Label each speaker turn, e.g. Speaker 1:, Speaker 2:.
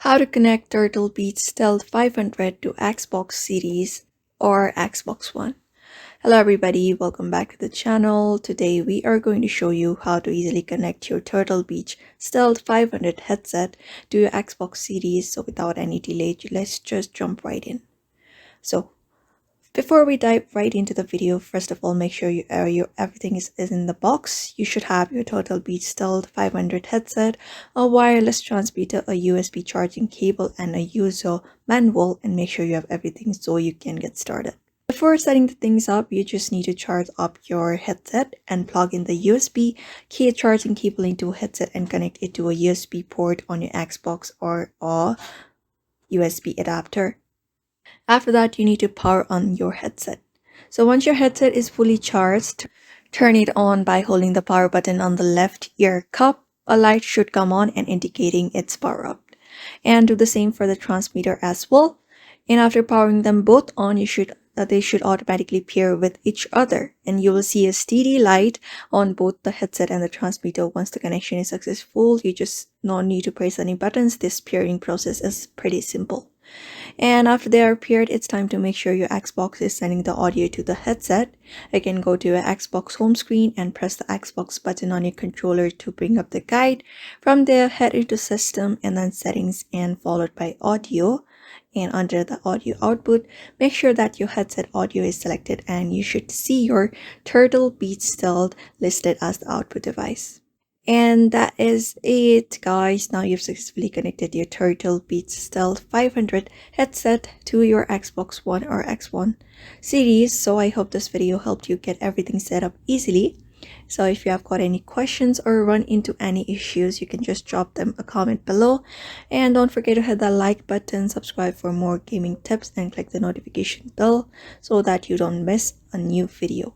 Speaker 1: How to connect Turtle Beach Stealth 500 to Xbox Series or Xbox One. Hello everybody, welcome back to the channel. Today we are going to show you how to easily connect your Turtle Beach Stealth 500 headset to your Xbox Series. So without any delay, let's just jump right in. So before we dive right into the video, first of all, make sure everything is in the box. You should have your Turtle Beach Stealth 500 headset, a wireless transmitter, a USB charging cable, and a user manual, and make sure you have everything so you can get started. Before setting the things up, you just need to charge up your headset and plug in the USB key charging cable into a headset and connect it to a USB port on your Xbox or a USB adapter. After that, you need to power on your headset. So once your headset is fully charged, turn it on by holding the power button on the left ear cup. A light should come on and indicating it's power up. And do the same for the transmitter as well. And after powering them both on, they should automatically pair with each other, and you will see a steady light on both the headset and the transmitter. Once the connection is successful, you just no need to press any buttons. This pairing process is pretty simple. And after they are paired, it's time to make sure your Xbox is sending the audio to the headset. Again, go to your Xbox home screen and press the Xbox button on your controller to bring up the guide. From there, head into system and then settings and followed by audio. And under the audio output, make sure that your headset audio is selected and you should see your Turtle Beach Stealth listed as the output device. And that is it, guys. Now you've successfully connected your Turtle Beach Stealth 500 headset to your Xbox One or X1 series. So I hope this video helped you get everything set up easily. So if you have got any questions or run into any issues, you can just drop them a comment below. And don't forget to hit that like button, subscribe for more gaming tips, and click the notification bell so that you don't miss a new video.